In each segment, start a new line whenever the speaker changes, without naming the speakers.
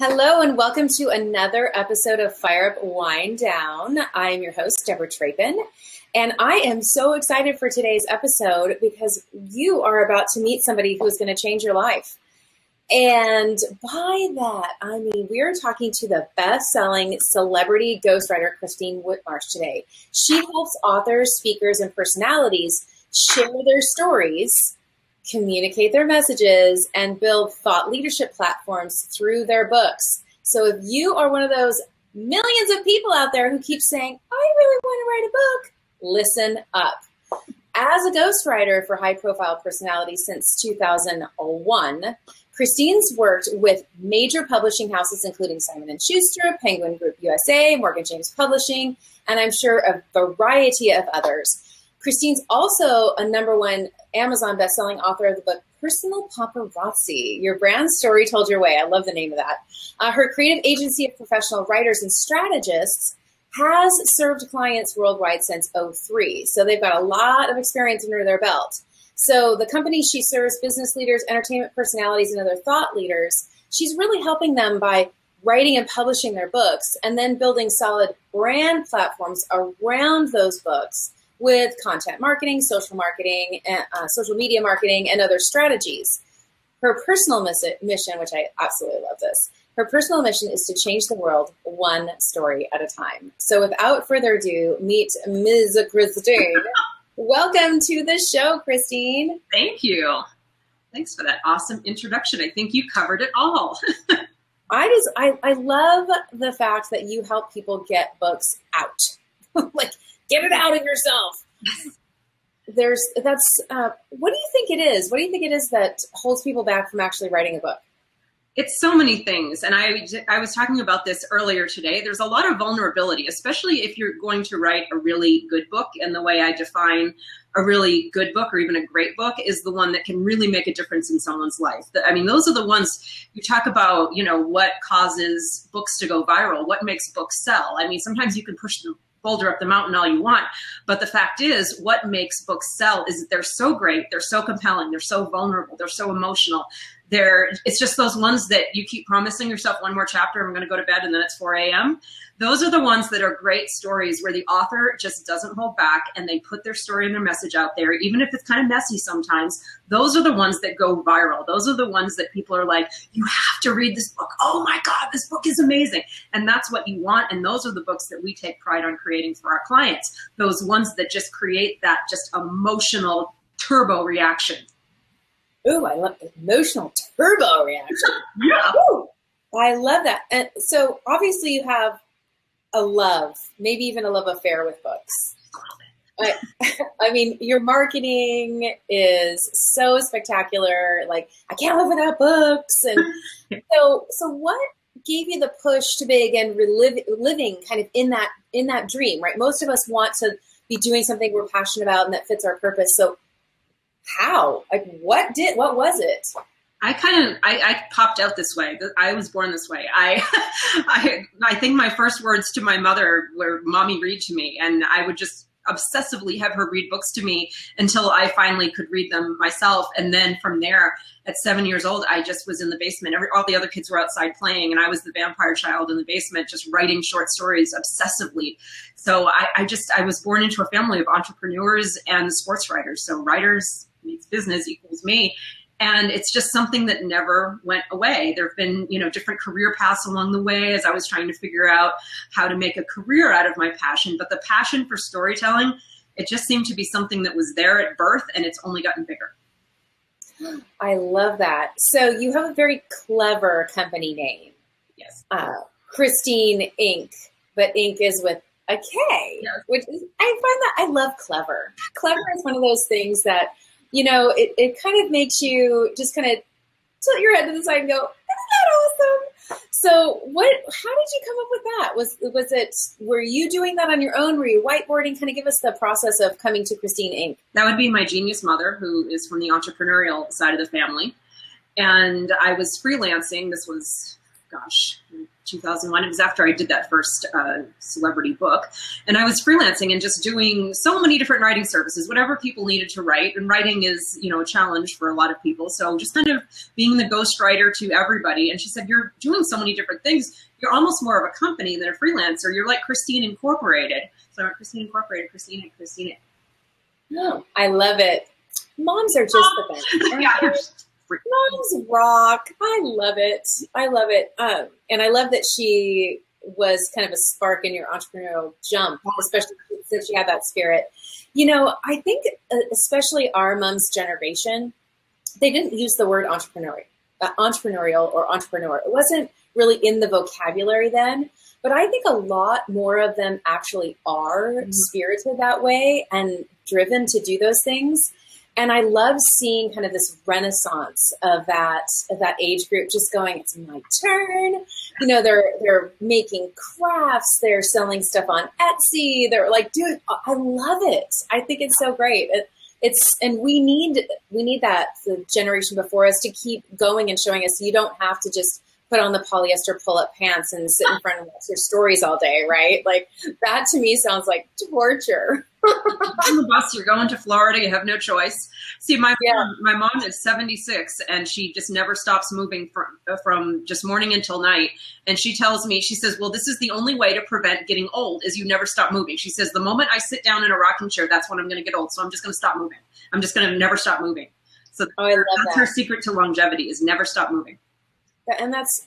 Hello and welcome to another episode of Fire Up, Wind Down. I am your host, Deborah Trapin, and I am so excited for today's episode because you are about to meet somebody who is going to change your life. And by that, I mean, we're talking to the best-selling celebrity ghostwriter, Christine Whitmarsh, today. She helps authors, speakers, and personalities share their stories, communicate their messages, and build thought leadership platforms through their books. So if you are one of those millions of people out there who keep saying, I really want to write a book, listen up. As a ghostwriter for high-profile personalities since 2001, Christine's worked with major publishing houses, including Simon & Schuster, Penguin Group USA, Morgan James Publishing, and I'm sure a variety of others. Christine's also a #1 Amazon bestselling author of the book Personal Paparazzi, Your Brand Story Told Your Way. I love the name of that. Her creative agency of professional writers and strategists has served clients worldwide since '03. So they've got a lot of experience under their belt. So the company she serves, business leaders, entertainment personalities, and other thought leaders, she's really helping them by writing and publishing their books and then building solid brand platforms around those books with content marketing, social media marketing, and other strategies. Her personal mission, which I absolutely love this, her personal mission is to change the world one story at a time. So without further ado, meet Ms. Christine. Welcome to the show, Christine.
Thank you. Thanks for that awesome introduction. I think you covered it all.
I love the fact that you help people get books out. Like, get it out of yourself. What do you think it is? What do you think it is that holds people back from actually writing a book?
It's so many things. And I was talking about this earlier today. There's a lot of vulnerability, especially if you're going to write a really good book. And the way I define a really good book or even a great book is the one that can really make a difference in someone's life. I mean, those are the ones you talk about, what causes books to go viral, what makes books sell. I mean, sometimes you can push the boulder up the mountain all you want. But the fact is, what makes books sell is that they're so great, they're so compelling, they're so vulnerable, they're so emotional. It's just those ones that you keep promising yourself one more chapter, I'm going to go to bed, and then it's 4 a.m. Those are the ones that are great stories where the author just doesn't hold back and they put their story and their message out there, even if it's kind of messy sometimes. Those are the ones that go viral. Those are the ones that people are like, you have to read this book. Oh my God, this book is amazing. And that's what you want. And those are the books that we take pride on creating for our clients. Those ones that just create that just emotional turbo reaction.
Ooh, I love emotional turbo reaction.
Yeah.
Ooh, I love that. And so obviously you have maybe even a love affair with books. I mean, your marketing is so spectacular. Like, I can't live without books. And so what gave you the push to begin living kind of in that dream, right? Most of us want to be doing something we're passionate about and that fits our purpose. So how? Like, what was it?
I popped out this way. I was born this way. I think my first words to my mother were, "Mommy, read to me." And I would just obsessively have her read books to me until I finally could read them myself. And then from there, at 7 years old, I just was in the basement. All the other kids were outside playing, and I was the vampire child in the basement, just writing short stories obsessively. So I was born into a family of entrepreneurs and sports writers. So writers meets business equals me. And it's just something that never went away. There have been, different career paths along the way as I was trying to figure out how to make a career out of my passion. But the passion for storytelling, it just seemed to be something that was there at birth, and it's only gotten bigger.
I love that. So you have a very clever company name.
Yes.
Christine Inc., but Inc. is with a K,
yes.
Which is, I find that I love clever. Clever is one of those things that, it kind of makes you just kind of tilt your head to the side and go, isn't that awesome? So how did you come up with that? Were you doing that on your own? Were you whiteboarding? Kind of give us the process of coming to Christine Inc.
That would be my genius mother, who is from the entrepreneurial side of the family. And I was freelancing. This was gosh, 2001. It was after I did that first celebrity book. And I was freelancing and just doing so many different writing services, whatever people needed to write. And writing is, a challenge for a lot of people. So just kind of being the ghostwriter to everybody. And she said, you're doing so many different things. You're almost more of a company than a freelancer. You're like Christine Incorporated. So Christine Incorporated, Christina.
Oh, I love it. Moms are just the best. Moms rock. I love it. I love it. And I love that she was kind of a spark in your entrepreneurial jump, especially since she had that spirit. I think especially our mom's generation, they didn't use the word entrepreneurial or entrepreneur. It wasn't really in the vocabulary then, but I think a lot more of them actually are spirited that way and driven to do those things. And I love seeing kind of this renaissance of that age group just going, it's my turn. They're making crafts. They're selling stuff on Etsy. They're like, dude, I love it. I think it's so great. And we need that, the generation before us, to keep going and showing us you don't have to just put on the polyester pull-up pants and sit in front of your stories all day, right? Like, that to me sounds like torture.
On the bus, you're going to Florida, you have no choice. See, my mom is 76, and she just never stops moving from just morning until night. And she tells me, she says, well, this is the only way to prevent getting old, is you never stop moving. She says, the moment I sit down in a rocking chair, that's when I'm going to get old. So I'm just going to stop moving. I'm just going to never stop moving. So that's her secret to longevity, is never stop moving.
And that's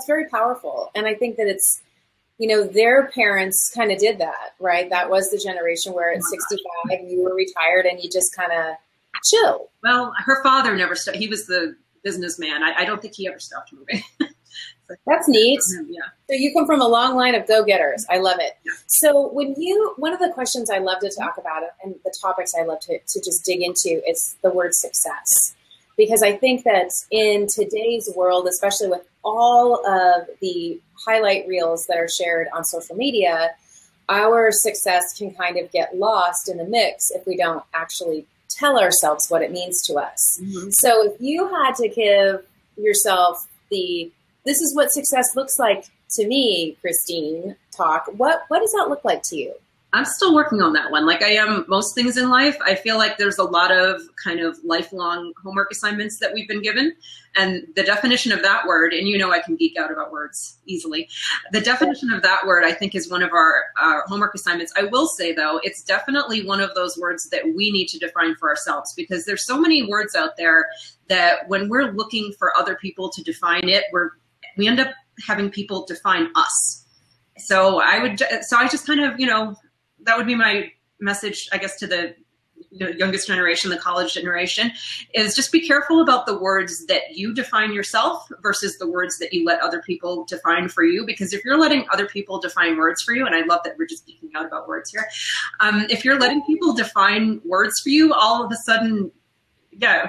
very powerful. And I think that it's, their parents kind of did that, right? That was the generation where at 65, you were retired and you just kind of chill.
Well, her father never stopped. He was the businessman. I don't think he ever stopped moving.
That's neat.
Yeah.
So you come from a long line of go-getters. I love it. Yeah. So one of the questions I love to talk about, and the topics I love to just dig into, is the word success. Because I think that in today's world, especially with all of the highlight reels that are shared on social media, our success can kind of get lost in the mix if we don't actually tell ourselves what it means to us. Mm-hmm. So if you had to give yourself this is what success looks like to me, Christine, talk, what does that look like to you?
I'm still working on that one. Like I am most things in life. I feel like there's a lot of kind of lifelong homework assignments that we've been given. And the definition of that word, and I can geek out about words easily. The definition of that word, I think, is one of our homework assignments. I will say, though, it's definitely one of those words that we need to define for ourselves, because there's so many words out there that when we're looking for other people to define it, we end up having people define us. So I just kind of, that would be my message, I guess, to the youngest generation, the college generation, is just be careful about the words that you define yourself versus the words that you let other people define for you. Because if you're letting other people define words for you, and I love that we're just speaking out about words here, if you're letting people define words for you, all of a sudden,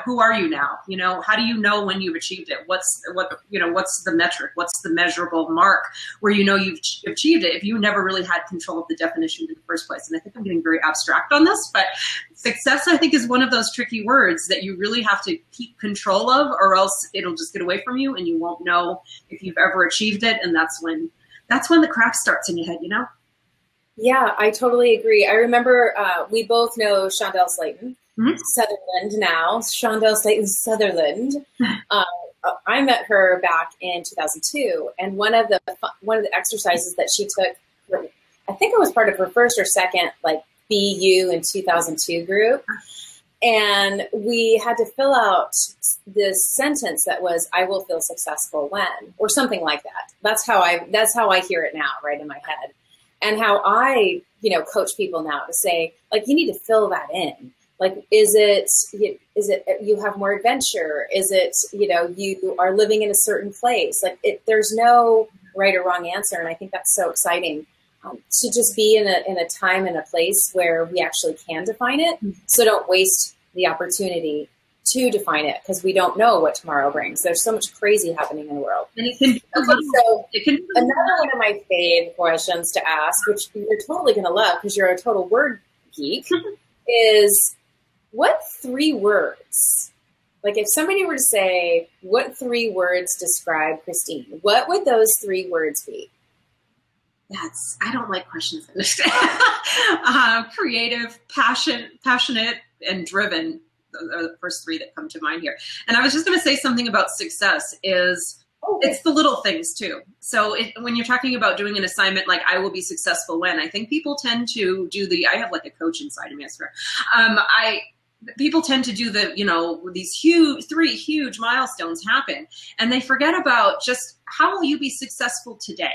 who are you now? How do you know when you've achieved it? What's the metric? What's the measurable mark where you've achieved it if you never really had control of the definition in the first place? And I think I'm getting very abstract on this, but success, I think, is one of those tricky words that you really have to keep control of, or else it'll just get away from you and you won't know if you've ever achieved it. And that's when the crap starts in your head,
Yeah, I totally agree. I remember we both know Shondell Slayton. Mm-hmm. Sutherland now, Shondell Slayton Sutherland. I met her back in 2002, and one of the exercises that she took, I think it was part of her first or second BU in 2002 group, and we had to fill out this sentence that was, "I will feel successful when," or something like that. That's how I hear it now, right in my head, and how I coach people now to say, you need to fill that in. Is it you have more adventure? Is it, you are living in a certain place? There's no right or wrong answer. And I think that's so exciting to just be in a time and a place where we actually can define it. So don't waste the opportunity to define it, because we don't know what tomorrow brings. There's so much crazy happening in the world.
And it can be
another one of my fave questions to ask, which you're totally going to love because you're a total word geek, is, what 3 words Like if somebody were to say, what 3 words describe Christine? What would those 3 words be?
I don't like questions. Creative, passionate, and driven are the first 3 that come to mind here. And I was just going to say something about success is it's the little things too. So when you're talking about doing an assignment like I will be successful when, I think people tend to do I have like a coach inside of me, I swear. People tend to do these 3 huge milestones happen, and they forget about just how will you be successful today?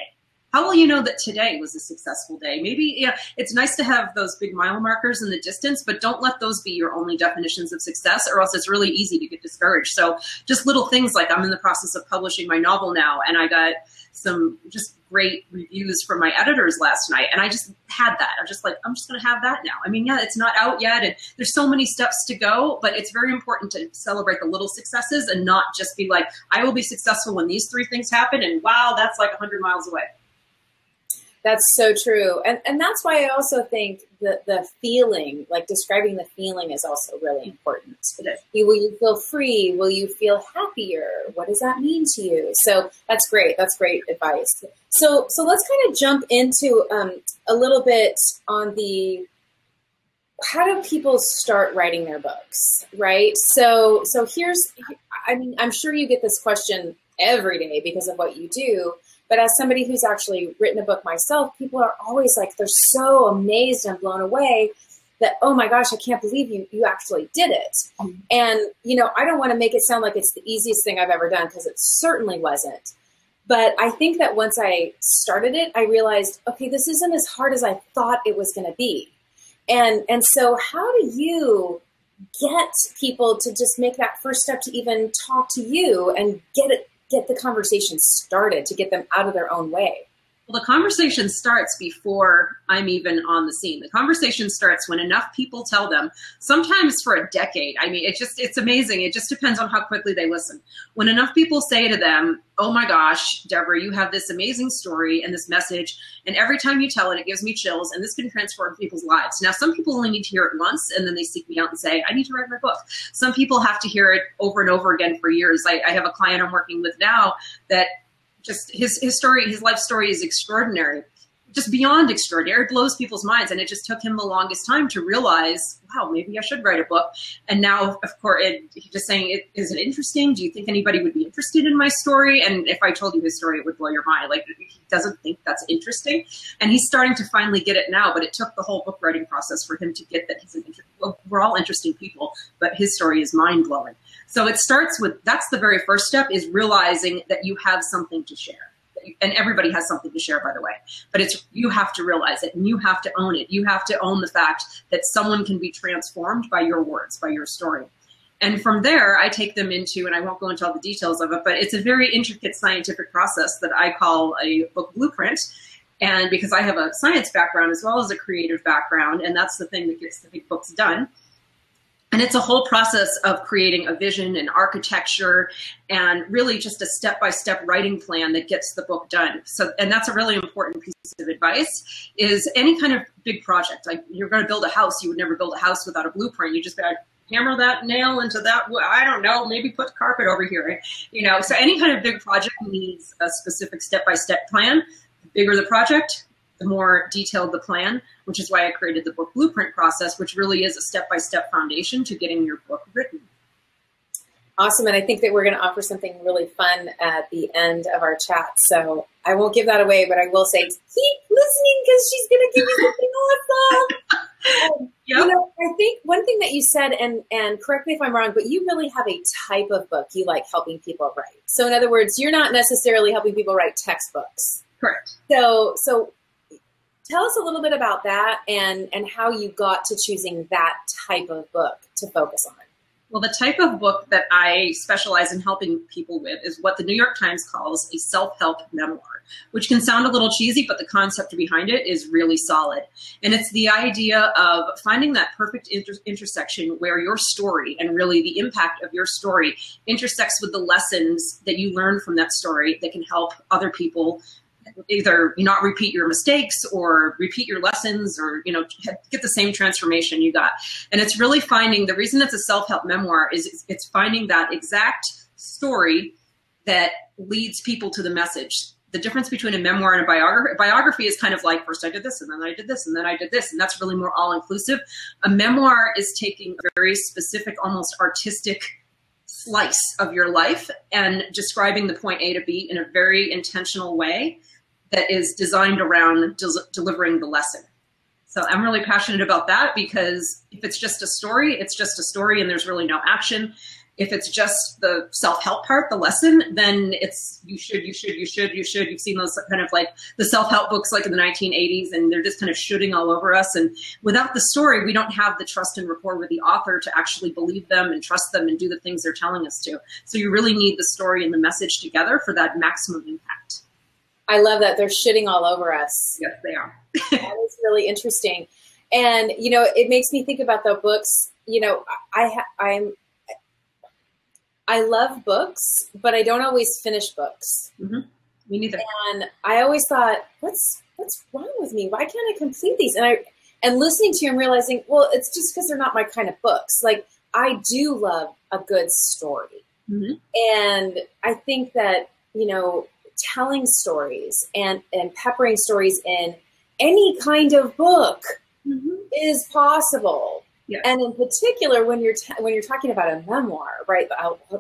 How will you know that today was a successful day? Maybe it's nice to have those big mile markers in the distance, but don't let those be your only definitions of success, or else it's really easy to get discouraged. So just little things like I'm in the process of publishing my novel now, and I got some just great reviews from my editors last night, and I just had that. I'm just like, I'm just going to have that now. I mean, it's not out yet, and there's so many steps to go, but it's very important to celebrate the little successes and not just be like, I will be successful when these 3 things happen, and wow, that's like 100 miles away.
That's so true. And that's why I also think the feeling, like describing the feeling is also really important. Will you feel free? Will you feel happier? What does that mean to you? So that's great. That's great advice. So let's kind of jump into a little bit on how do people start writing their books, right? So I'm sure you get this question every day because of what you do. But as somebody who's actually written a book myself, people are always like, they're so amazed and blown away that, oh my gosh, I can't believe you actually did it. And, I don't want to make it sound like it's the easiest thing I've ever done, because it certainly wasn't. But I think that once I started it, I realized, okay, this isn't as hard as I thought it was going to be. And so how do you get people to just make that first step to even talk to you and get the conversation started, to get them out of their own way?
Well, the conversation starts before I'm even on the scene. The conversation starts when enough people tell them, sometimes for a decade. I mean, it's amazing. It just depends on how quickly they listen. When enough people say to them, oh my gosh, Deborah, you have this amazing story and this message, and every time you tell it, it gives me chills, and this can transform people's lives. Now, some people only need to hear it once, and then they seek me out and say, I need to write my book. Some people have to hear it over and over again for years. I have a client I'm working with now that just his life story is extraordinary, just beyond extraordinary. It blows people's minds. And it just took him the longest time to realize, wow, maybe I should write a book. And now, of course, he's just saying, is it interesting? Do you think anybody would be interested in my story? And if I told you his story, it would blow your mind. Like, he doesn't think that's interesting. And he's starting to finally get it now, but it took the whole book writing process for him to get that we're all interesting people, but his story is mind blowing. So it starts with, that's the very first step, is realizing that you have something to share. And everybody has something to share, by the way, but you have to realize it, and you have to own it. You have to own the fact that someone can be transformed by your words, by your story. And from there, I take them into, and I won't go into all the details of it, but it's a very intricate scientific process that I call a book blueprint. And because I have a science background as well as a creative background, and that's the thing that gets the big books done. And it's a whole process of creating a vision and architecture, and really just a step-by-step writing plan that gets the book done. So, and that's a really important piece of advice, is any kind of big project, like you're going to build a house, you would never build a house without a blueprint. You just got to hammer that nail into that, I don't know, maybe put carpet over here, So any kind of big project needs a specific step-by-step plan. The bigger the project, the more detailed the plan, which is why I created the book blueprint process, which really is a step-by-step foundation to getting your book written.
Awesome. And I think that we're going to offer something really fun at the end of our chat. So I won't give that away, but I will say, keep listening, because she's going to give you something awesome.
Yep.
I think one thing that you said, and correct me if I'm wrong, but you really have a type of book you like helping people write. So in other words, you're not necessarily helping people write textbooks.
Correct.
So tell us a little bit about that and how you got to choosing that type of book to focus on.
Well, the type of book that I specialize in helping people with is what the New York Times calls a self-help memoir, which can sound a little cheesy, but the concept behind it is really solid. And it's the idea of finding that perfect intersection where your story, and really the impact of your story, intersects with the lessons that you learn from that story that can help other people either not repeat your mistakes or repeat your lessons, or, get the same transformation you got. And it's really finding, the reason it's a self-help memoir is it's finding that exact story that leads people to the message. The difference between a memoir and a biography is kind of like, first I did this, and then I did this, and then I did this, and that's really more all-inclusive. A memoir is taking a very specific, almost artistic slice of your life and describing the point A to B in a very intentional way that is designed around delivering the lesson. So I'm really passionate about that, because if it's just a story, it's just a story and there's really no action. If it's just the self-help part, the lesson, then it's you should. You've seen those kind of like the self-help books like in the 1980s, and they're just kind of shooting all over us. And without the story, we don't have the trust and rapport with the author to actually believe them and trust them and do the things they're telling us to. So you really need the story and the message together for that maximum impact.
I love that. They're shitting all over us.
Yes, they are.
That is really interesting. And, it makes me think about the books. I love books, but I don't always finish books.
Mm-hmm. Me neither.
And I always thought, what's wrong with me? Why can't I complete these? And listening to you and realizing, well, it's just because they're not my kind of books. Like, I do love a good story.
Mm-hmm.
And I think that, telling stories and peppering stories in any kind of book
mm-hmm.
is possible.
Yeah.
And in particular, when you're talking about a memoir, right?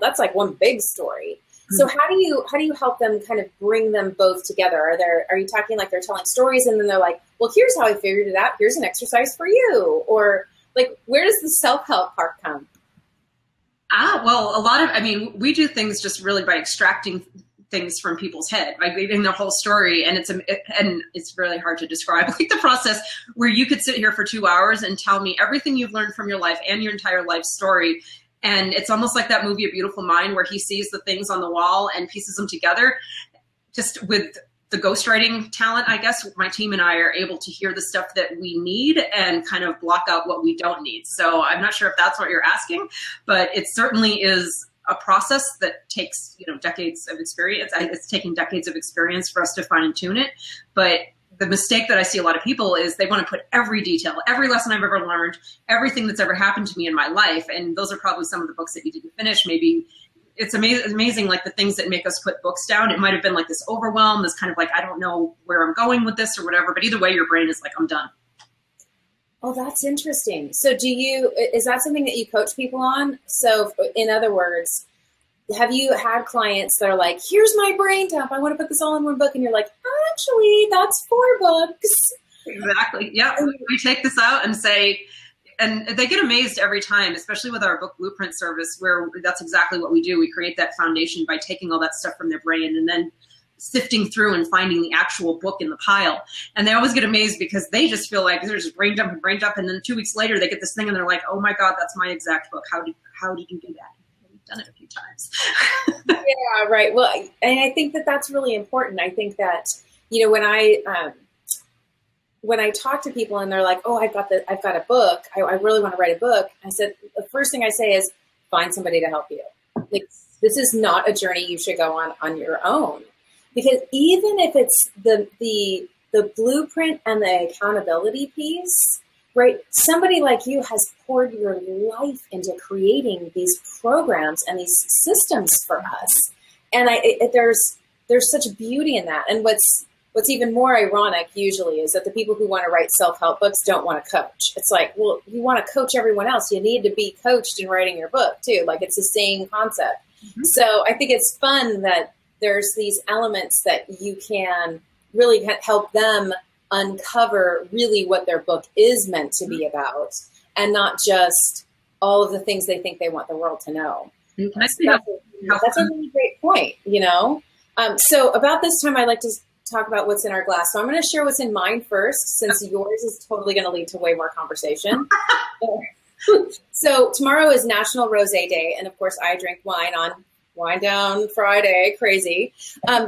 That's like one big story. Mm-hmm. So how do you help them kind of bring them both together? Are you talking like they're telling stories and then they're like, well, here's how I figured it out. Here's an exercise for you. Or like, where does the self-help part come?
Well, we do things just really by extracting things from people's head, by reading their whole story. And it's really hard to describe, like the process where you could sit here for 2 hours and tell me everything you've learned from your life and your entire life story. And it's almost like that movie, A Beautiful Mind, where he sees the things on the wall and pieces them together. Just with the ghostwriting talent, I guess, my team and I are able to hear the stuff that we need and kind of block out what we don't need. So I'm not sure if that's what you're asking, but it certainly is a process that takes, decades of experience. It's taking decades of experience for us to fine tune it. But the mistake that I see a lot of people is they want to put every detail, every lesson I've ever learned, everything that's ever happened to me in my life. And those are probably some of the books that you didn't finish. Maybe it's amazing, like the things that make us put books down. It might've been like this overwhelm, this kind of like, I don't know where I'm going with this or whatever, but either way, your brain is like, I'm done.
Oh, that's interesting. So is that something that you coach people on? So in other words, have you had clients that are like, here's my brain dump, I want to put this all in one book. And you're like, actually, that's 4 books.
Exactly. Yeah. We take this out and say, and they get amazed every time, especially with our book blueprint service, where that's exactly what we do. We create that foundation by taking all that stuff from their brain and then sifting through and finding the actual book in the pile. And they always get amazed because they just feel like they're just brain dump. And then 2 weeks later, they get this thing and they're like, oh my God, that's my exact book. How did you do that? We've done it a few times.
Yeah, right. Well, and I think that that's really important. I think that, when I talk to people and they're like, oh, I've got a book. I really want to write a book. I said, the first thing I say is find somebody to help you. Like, this is not a journey you should go on your own. Because even if it's the blueprint and the accountability piece, right? Somebody like you has poured your life into creating these programs and these systems for us. And there's such beauty in that. And what's even more ironic usually is that the people who want to write self-help books don't want to coach. It's like, well, you want to coach everyone else. You need to be coached in writing your book too. Like, it's the same concept. Mm-hmm. So I think it's fun that there's these elements that you can really help them uncover really what their book is meant to be about, and not just all of the things they think they want the world to know. That's a really great point, So about this time, I like to talk about what's in our glass. So I'm going to share what's in mine first, since yours is totally going to lead to way more conversation. So tomorrow is National Rosé Day. And of course, I drink wine on Wine Down Friday. Crazy.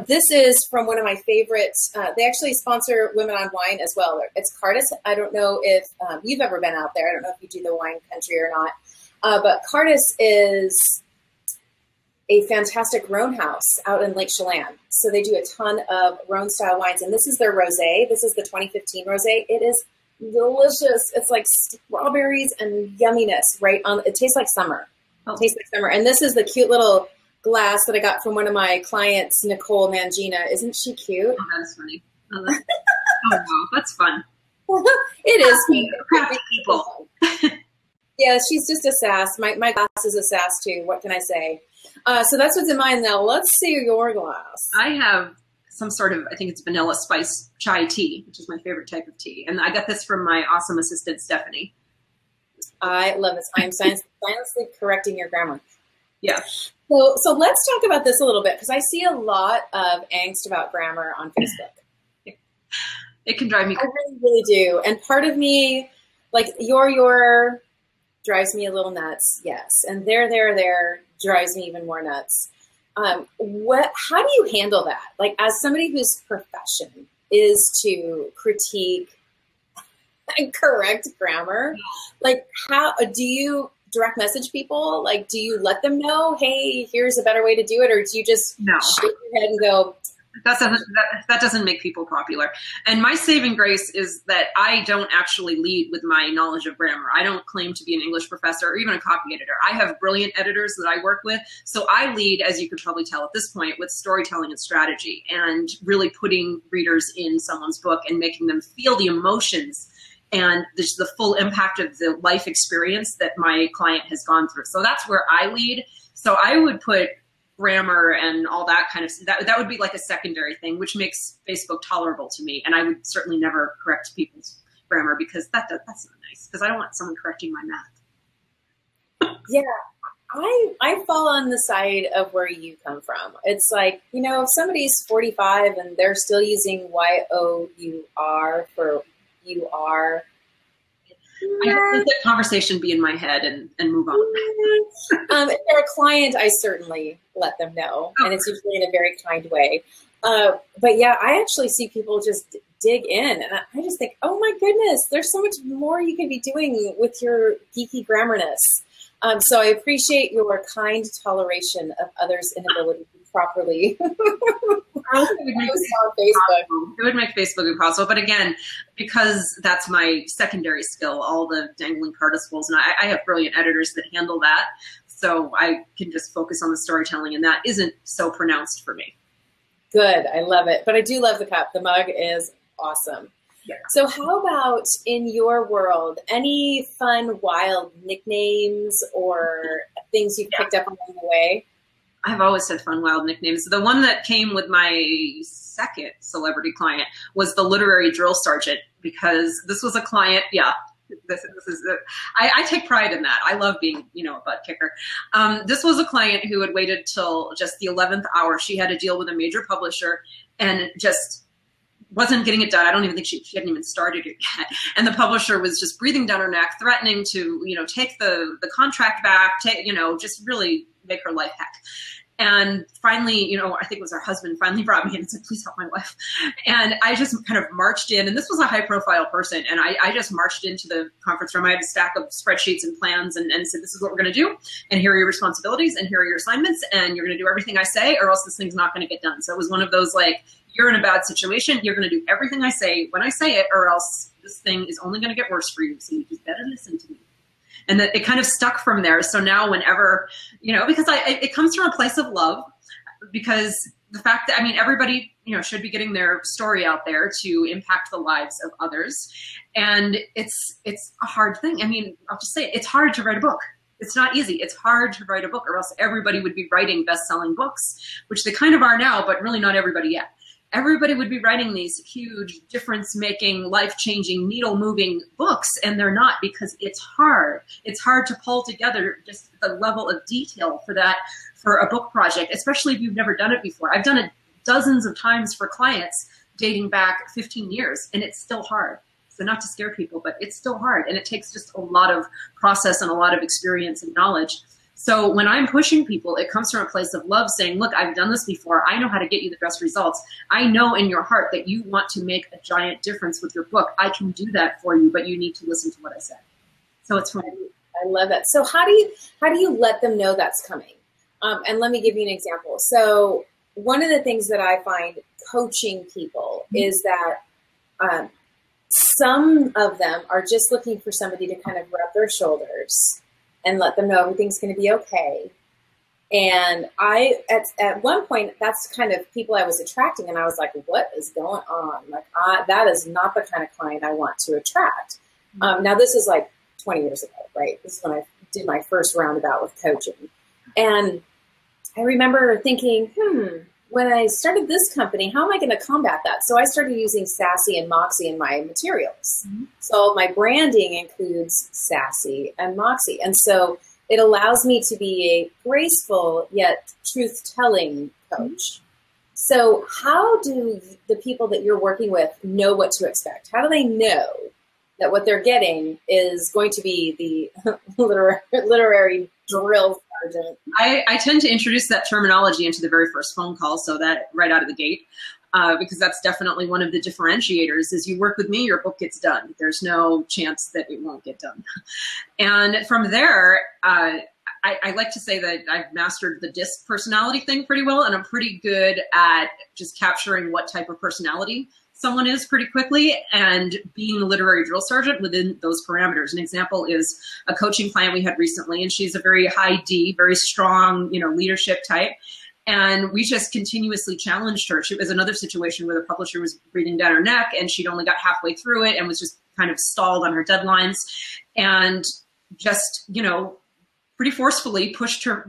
This is from one of my favorites. They actually sponsor Women on Wine as well. It's Cardis. I don't know if you've ever been out there. I don't know if you do the wine country or not. But Cardis is a fantastic Rhone house out in Lake Chelan. So they do a ton of Rhone style wines. And this is their rosé. This is the 2015 rosé. It is delicious. It's like strawberries and yumminess right on. It tastes like summer. It tastes like summer. And this is the cute little glass that I got from one of my clients, Nicole Mangina. Isn't she cute?
Oh, that's funny. Oh, wow, that's fun.
It is fun.
Crafty people.
Yeah, she's just a sass. My glass is a sass too. What can I say? So that's what's in mine now. Let's see your glass.
I have some sort of, I think it's vanilla spice chai tea, which is my favorite type of tea. And I got this from my awesome assistant, Stephanie.
I love this. I'm silently correcting your grammar.
Yeah.
So let's talk about this a little bit, because I see a lot of angst about grammar on Facebook.
It can drive me crazy.
I really, really do. And part of me, like your drives me a little nuts. Yes. And there drives me even more nuts. How do you handle that? Like, as somebody whose profession is to critique and correct grammar, like, how do you direct message people? Like, do you let them know, hey, here's a better way to do it? Or do you just shake your head and go,
that doesn't make people popular. And my saving grace is that I don't actually lead with my knowledge of grammar. I don't claim to be an English professor or even a copy editor. I have brilliant editors that I work with. So I lead, as you could probably tell at this point, with storytelling and strategy, and really putting readers in someone's book and making them feel the emotions and the full impact of the life experience that my client has gone through. So that's where I lead. So I would put grammar and all that kind of, that would be like a secondary thing, which makes Facebook tolerable to me. And I would certainly never correct people's grammar, because that's not nice, because I don't want someone correcting my math.
Yeah, I fall on the side of where you come from. It's like, if somebody's 45 and they're still using Y-O-U-R for you are.
I let the conversation be in my head and move on.
If they're a client, I certainly let them know, and it's usually in a very kind way. But yeah, I actually see people just dig in, and I just think, oh my goodness, there's so much more you could be doing with your geeky grammarness. So I appreciate your kind toleration of others' inability to properly.
It would make Facebook impossible. But again, because that's my secondary skill, all the dangling participles, and I have brilliant editors that handle that. So I can just focus on the storytelling, and that isn't so pronounced for me.
Good. I love it. But I do love the cup. The mug is awesome.
Yeah.
So how about in your world, any fun, wild nicknames or things you've picked up along the way?
I've always had fun, wild nicknames. The one that came with my second celebrity client was the literary drill sergeant, because this was a client. Yeah, this is it. I take pride in that. I love being, a butt kicker. This was a client who had waited till just the 11th hour. She had a deal with a major publisher and just wasn't getting it done. I don't even think she hadn't even started it yet. And the publisher was just breathing down her neck, threatening to, take the contract back, just really make her life heck. And finally, I think it was her husband finally brought me in and said, please help my wife. And I just kind of marched in, and this was a high profile person. And I just marched into the conference room. I had a stack of spreadsheets and plans and said, this is what we're going to do. And here are your responsibilities, and here are your assignments. And you're going to do everything I say, or else this thing's not going to get done. So it was one of those, like, you're in a bad situation. You're going to do everything I say when I say it, or else this thing is only going to get worse for you. So you just better listen to me. And that it kind of stuck from there. So now whenever, because it comes from a place of love, because the fact that, everybody, should be getting their story out there to impact the lives of others. And it's a hard thing. I'll just say it, it's hard to write a book. It's not easy. It's hard to write a book, or else everybody would be writing best-selling books, which they kind of are now, but really not everybody yet. Everybody would be writing these huge, difference-making, life-changing, needle-moving books, and they're not, because it's hard. It's hard to pull together just the level of detail for that, for a book project, especially if you've never done it before. I've done it dozens of times for clients dating back 15 years, and it's still hard. So not to scare people, but it's still hard, and it takes just a lot of process and a lot of experience and knowledge. So when I'm pushing people, it comes from a place of love, saying, look, I've done this before. I know how to get you the best results. I know in your heart that you want to make a giant difference with your book. I can do that for you, but you need to listen to what I said. So it's fun.
I love that. So how do you let them know that's coming? And let me give you an example. So one of the things that I find coaching people is that some of them are just looking for somebody to kind of rub their shoulders and let them know everything's going to be okay. And at one point, that's kind of people I was attracting, and I was like, what is going on? Like, that is not the kind of client I want to attract. Now, this is like 20 years ago, right? This is when I did my first roundabout with coaching. And I remember thinking, when I started this company, how am I going to combat that? So I started using Sassy and Moxie in my materials. So my branding includes Sassy and Moxie. And so it allows me to be a graceful yet truth-telling coach. So how do the people that you're working with know what to expect? How do they know that what they're getting is going to be the literary drill sergeant?
I tend to introduce that terminology into the very first phone call, so that right out of the gate, because that's definitely one of the differentiators is you work with me, your book gets done. There's no chance that it won't get done. And from there, I like to say that I've mastered the DISC personality thing pretty well, and I'm pretty good at just capturing what type of personality someone is pretty quickly and being the literary drill sergeant within those parameters. An example is a coaching client we had recently, and she's a very high D, very strong, leadership type. And we just continuously challenged her. It was another situation where the publisher was breathing down her neck and she'd only got halfway through it and was just kind of stalled on her deadlines, and just, pretty forcefully pushed her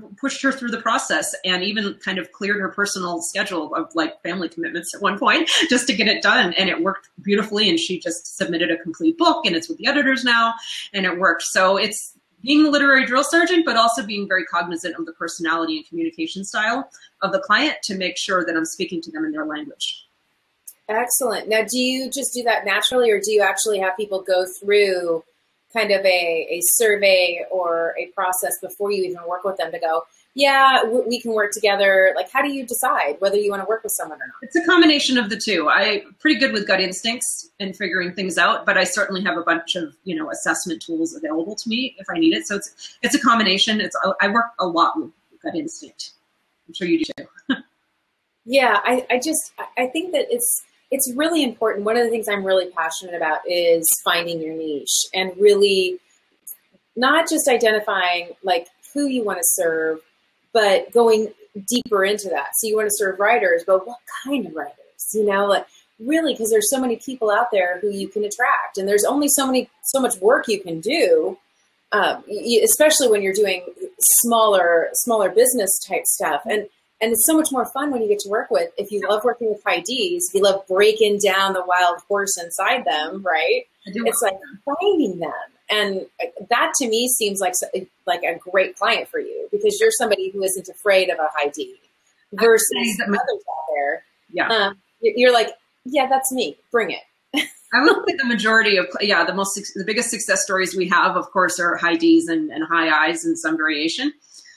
through the process, and even kind of cleared her personal schedule of like family commitments at one point just to get it done. And it worked beautifully. And she just submitted a complete book, and it's with the editors now, and it worked. So it's being the literary drill sergeant, but also being very cognizant of the personality and communication style of the client to make sure that I'm speaking to them in their language.
Excellent. Now, do you just do that naturally, or do you actually have people go through kind of a survey or a process before you even work with them to go, yeah, we can work together? Like, how do you decide whether you want to work with someone or not?
It's a combination of the two. I'm pretty good with gut instincts and figuring things out, but I certainly have a bunch of, assessment tools available to me if I need it. So it's a combination. I work a lot with gut instinct. I'm sure you do too.
Yeah, I think that it's really important. One of the things I'm really passionate about is finding your niche and really not just identifying like who you want to serve, but going deeper into that. So you want to serve writers, but what kind of writers? Like really, because there's so many people out there who you can attract, and there's only so much work you can do, especially when you're doing smaller business type stuff. And it's so much more fun when you get to work with, if you love working with high Ds, if you love breaking down the wild horse inside them, right? It's like finding them. And that to me seems like a great client for you, because you're somebody who isn't afraid of a high D versus others out there.
Yeah.
You're like, yeah, that's me. Bring it.
I would say the majority of, the biggest success stories we have, of course, are high Ds and high Is in some variation,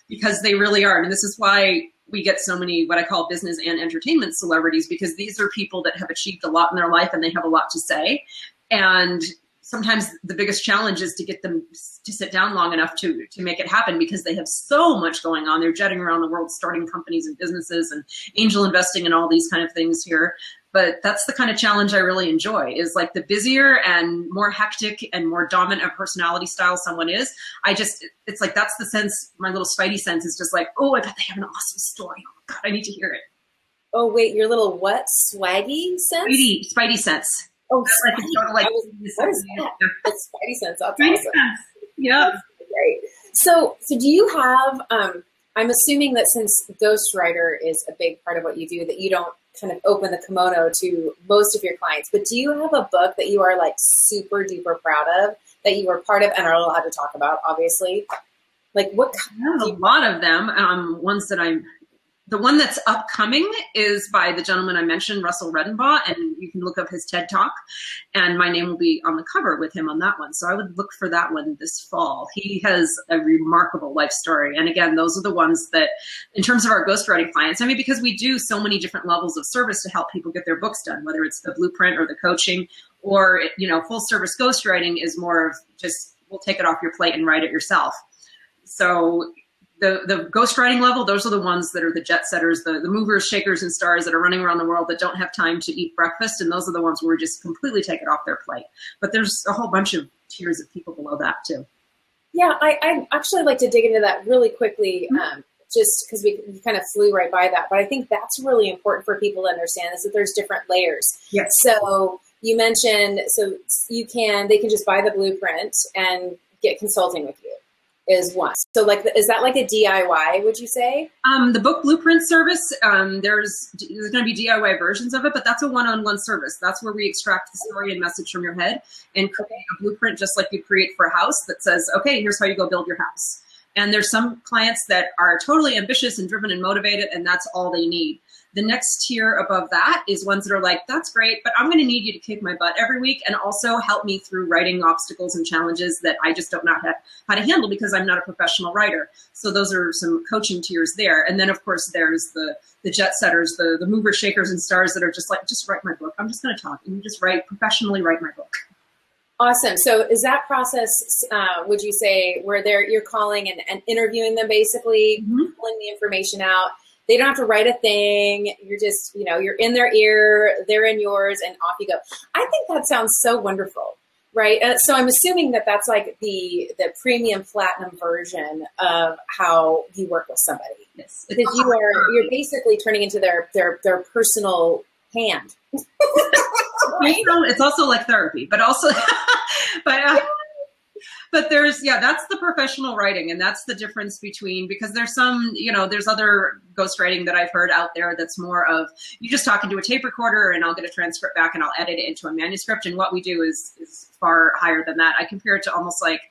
because they really are. And this is why we get so many what I call business and entertainment celebrities, because these are people that have achieved a lot in their life and they have a lot to say. And sometimes the biggest challenge is to get them to sit down long enough to make it happen, because they have so much going on. They're jetting around the world, starting companies and businesses and angel investing and all these kind of things here. But that's the kind of challenge I really enjoy, is like the busier and more hectic and more dominant a personality style someone is, it's like, that's the sense, my little spidey sense is just like, oh, I bet they have an awesome story. Oh God, I need to hear it.
Oh wait, your little what? Swaggy sense?
Spidey sense.
Oh,
like it's sort of like,
what is that? That's spidey sense. That's
spidey
awesome.
sense. Yeah.
That's great. So do you have, I'm assuming that since ghostwriter is a big part of what you do, that you don't kind of open the kimono to most of your clients, but do you have a book that you are like super duper proud of, that you were part of and are allowed to talk about, obviously? Like what kind?
A lot of them. Ones that the one that's upcoming is by the gentleman I mentioned, Russell Redenbaugh, and you can look up his TED Talk, and my name will be on the cover with him on that one. So I would look for that one this fall. He has a remarkable life story. And again, those are the ones that, in terms of our ghostwriting clients, because we do so many different levels of service to help people get their books done, whether it's the blueprint or the coaching, or, full service ghostwriting is more of just, we'll take it off your plate and write it yourself. So the ghostwriting level, those are the ones that are the jet setters, the movers, shakers, and stars that are running around the world that don't have time to eat breakfast. And those are the ones where we just completely take it off their plate. But there's a whole bunch of tiers of people below that too.
Yeah, I'd actually like to dig into that really quickly, just because we kind of flew right by that. But I think that's really important for people to understand, is that there's different layers.
Yes.
So you mentioned, so they can just buy the blueprint and get consulting with you is one. So like, is that like a DIY, would you say?
The book blueprint service, there's going to be DIY versions of it, but that's a one-on-one service. That's where we extract the story and message from your head and create a blueprint just like you create for a house that says, okay, here's how you go build your house. And there's some clients that are totally ambitious and driven and motivated, and that's all they need. The next tier above that is ones that are like, that's great, but I'm going to need you to kick my butt every week and also help me through writing obstacles and challenges that I just don't know how to handle because I'm not a professional writer. So those are some coaching tiers there. And then, of course, there's the jet setters, the movers, shakers, and stars that are just like, just write my book. I'm just going to talk and you just professionally write my book.
Awesome. So is that process, would you say, where you're calling and interviewing them, basically, pulling the information out? They don't have to write a thing. You're just, you're in their ear, they're in yours, and off you go. I think that sounds so wonderful, right? So I'm assuming that that's like the premium platinum version of how you work with somebody.
Yes.
Because you're basically turning into their personal hand.
Right? It's also like therapy, but also, but that's the professional writing, and that's the difference between, because there's some, there's other ghostwriting that I've heard out there that's more of you just talking to a tape recorder and I'll get a transcript back and I'll edit it into a manuscript. And what we do is far higher than that. I compare it to almost like,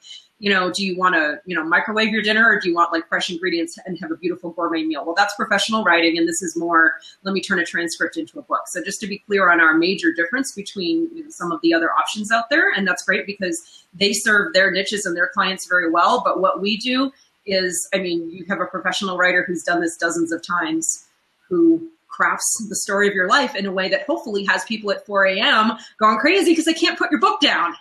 do you want to, microwave your dinner, or do you want like fresh ingredients and have a beautiful gourmet meal? Well, that's professional writing, and this is more, let me turn a transcript into a book. So just to be clear on our major difference between some of the other options out there, and that's great because they serve their niches and their clients very well. But what we do is, you have a professional writer who's done this dozens of times, who crafts the story of your life in a way that hopefully has people at 4 a.m. going crazy because they can't put your book down.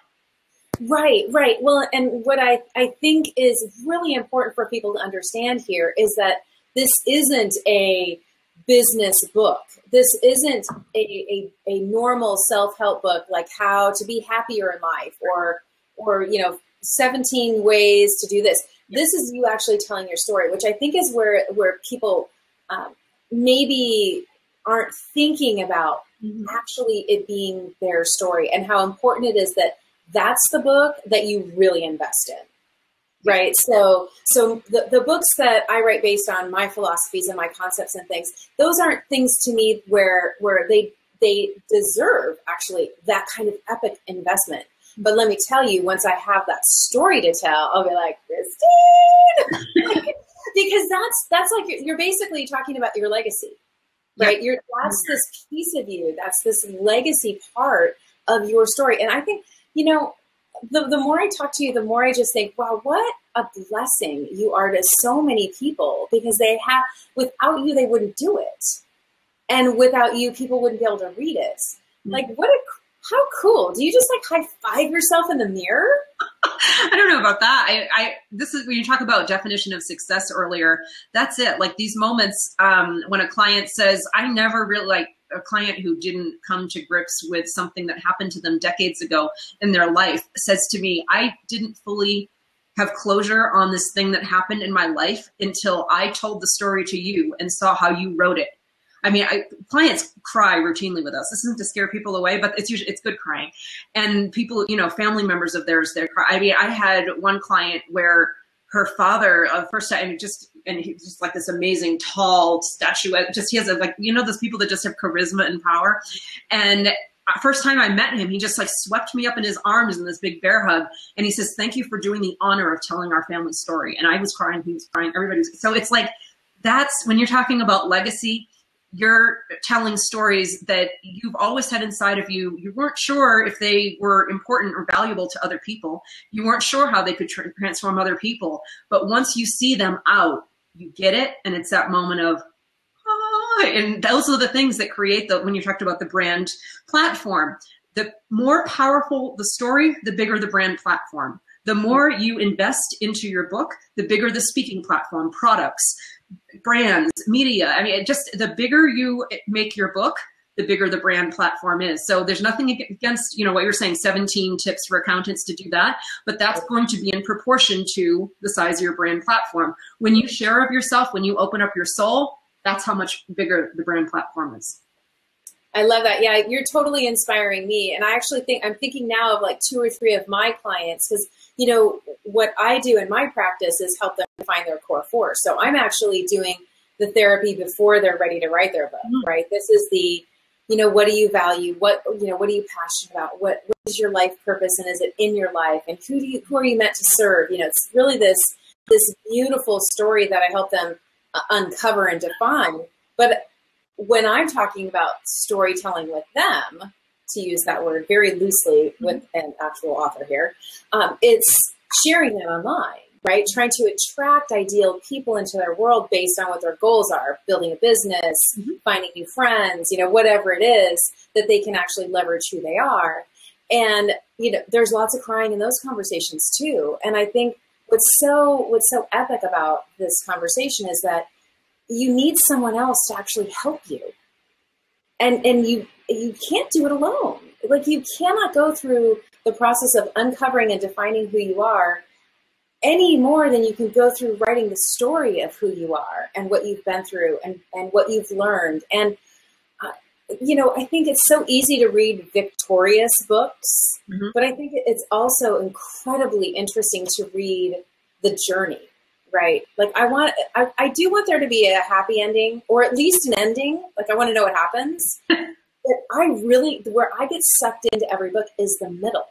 Right. Well, and what I think is really important for people to understand here is that this isn't a business book. This isn't a normal self-help book like how to be happier in life or 17 ways to do this. This is you actually telling your story, which I think is where people maybe aren't thinking about actually it being their story, and how important it is that that's the book that you really invest in, right? So the books that I write based on my philosophies and my concepts and things, those aren't things to me where they deserve actually that kind of epic investment. But let me tell you, once I have that story to tell, I'll be like, Christine, because that's like, you're basically talking about your legacy, right? That's this piece of you, that's this legacy part of your story. And I think, the more I talk to you, the more I just think, wow, what a blessing you are to so many people, because without you, they wouldn't do it. And without you, people wouldn't be able to read it. Like, how cool. Do you just like high five yourself in the mirror?
I don't know about that. This is when you talk about definition of success earlier, that's it. Like these moments, when a client says, I never really a client who didn't come to grips with something that happened to them decades ago in their life says to me, I didn't fully have closure on this thing that happened in my life until I told the story to you and saw how you wrote it. Clients cry routinely with us. This isn't to scare people away, but it's good crying. And people, family members of theirs, they cry. I had one client where her father, first time, and he's just like this amazing, tall statuette. He has those people that just have charisma and power. And first time I met him, he just like swept me up in his arms in this big bear hug. And he says, thank you for doing the honor of telling our family story. And I was crying, he was crying, everybody was. So it's like, that's when you're talking about legacy, you're telling stories that you've always had inside of you. You weren't sure if they were important or valuable to other people. You weren't sure how they could transform other people. But once you see them out, you get it. And it's that moment of, and those are the things that create when you talked about the brand platform. The more powerful the story, the bigger the brand platform. The more you invest into your book, the bigger the speaking platform, products, brands, media. I mean, just the bigger you make your book, the bigger the brand platform is. So there's nothing against, what you're saying, 17 tips for accountants to do that, but that's going to be in proportion to the size of your brand platform. When you share of yourself, when you open up your soul, that's how much bigger the brand platform is.
I love that. Yeah, you're totally inspiring me. And I actually I'm thinking now of like 2 or 3 of my clients, because, what I do in my practice is help them find their core force. So I'm actually doing the therapy before they're ready to write their book, right? This is the, what do you value? What are you passionate about? What is your life purpose? And is it in your life? And who are you meant to serve? It's really this beautiful story that I help them uncover and define. But when I'm talking about storytelling with them, to use that word very loosely with an actual author here, it's sharing them online, right? Trying to attract ideal people into their world based on what their goals are, building a business, finding new friends, whatever it is, that they can actually leverage who they are. And, there's lots of crying in those conversations too. And I think what's so epic about this conversation is that you need someone else to actually help you. And you can't do it alone. Like, you cannot go through the process of uncovering and defining who you are any more than you can go through writing the story of who you are and what you've been through and what you've learned. And, I think it's so easy to read victorious books, but I think it's also incredibly interesting to read the journey, right? Like, I do want there to be a happy ending, or at least an ending. Like, I want to know what happens. But where I get sucked into every book is the middle,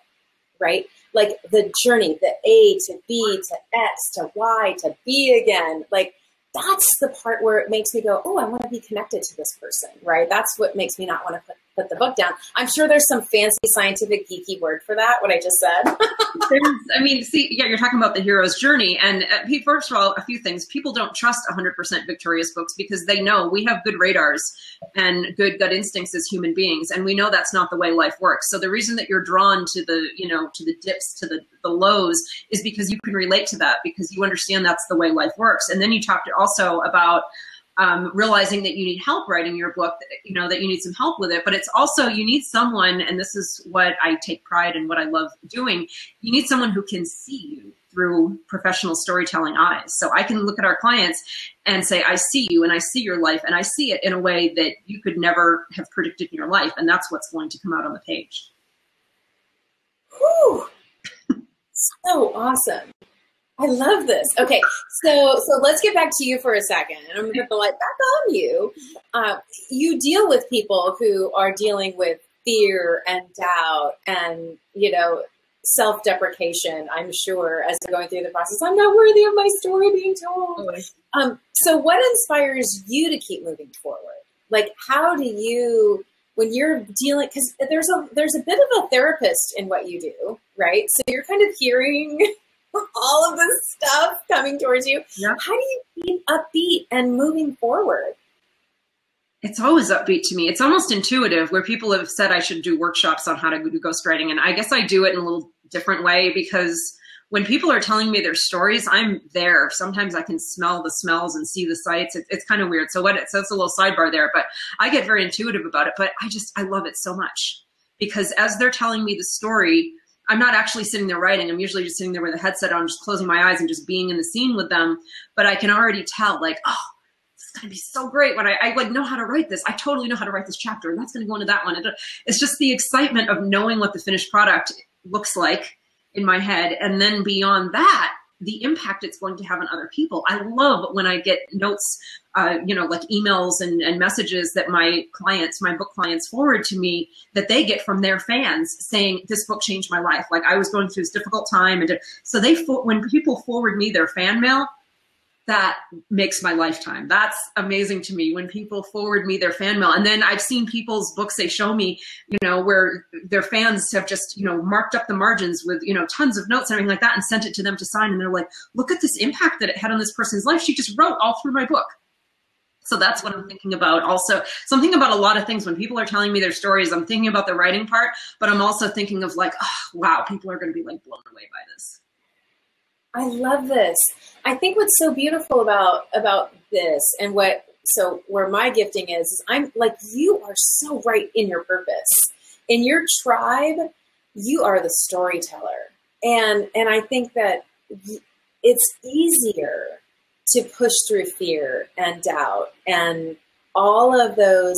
right? Like the journey, the A to B to X to Y to B again. Like, that's the part where it makes me go, oh, I want to be connected to this person, right? That's what makes me not want to put the book down. I'm sure there's some fancy scientific geeky word for that, what I just said.
You're talking about the hero's journey. And first of all, a few things. People don't trust 100% victorious books because they know we have good radars and good gut instincts as human beings. And we know that's not the way life works. So the reason that you're drawn to the, to the dips, to the lows, is because you can relate to that, because you understand that's the way life works. And then you talked also about realizing that you need help writing your book, that you need some help with it. But it's also, you need someone, and this is what I take pride in, what I love doing, you need someone who can see you through professional storytelling eyes. So I can look at our clients and say, I see you and I see your life and I see it in a way that you could never have predicted in your life. And that's what's going to come out on the page.
Whew. So awesome. I love this. Okay, so let's get back to you for a second. I'm going to put the light back on you. You deal with people who are dealing with fear and doubt and, self-deprecation, I'm sure, as they're going through the process. I'm not worthy of my story being told. So what inspires you to keep moving forward? Like, how do you, when you're dealing, because there's a bit of a therapist in what you do, right? So you're kind of hearing all of this stuff coming towards you. Yeah. How do you keep upbeat and moving forward?
It's always upbeat to me. It's almost intuitive, where people have said I should do workshops on how to do ghostwriting. And I guess I do it in a little different way, because when people are telling me their stories, I'm there. Sometimes I can smell the smells and see the sights. It's kind of weird. So it's a little sidebar there, but I get very intuitive about it. But I love it so much, because as they're telling me the story, I'm not actually sitting there writing. I'm usually just sitting there with a headset on, just closing my eyes and just being in the scene with them. But I can already tell, like, oh, this is going to be so great when I know how to write this. I totally know how to write this chapter, and that's going to go into that one. It's just the excitement of knowing what the finished product looks like in my head. And then beyond that, the impact it's going to have on other people. I love when I get notes, like emails and messages that my book clients forward to me, that they get from their fans saying, this book changed my life. Like, I was going through this difficult time. And so when people forward me their fan mail, that makes my lifetime. That's amazing to me, when people forward me their fan mail. And then I've seen people's books, they show me, where their fans have just, marked up the margins with, tons of notes and everything like that, and sent it to them to sign. And they're like, look at this impact that it had on this person's life. She just wrote all through my book. So that's what I'm thinking about. Also, so I'm thinking about a lot of things when people are telling me their stories. I'm thinking about the writing part, but I'm also thinking of like, oh, wow, people are going to be like blown away by this.
I love this. I think what's so beautiful about this and where my gifting is I'm like, you are so right in your purpose. In your tribe, you are the storyteller. And I think that it's easier to push through fear and doubt and all of those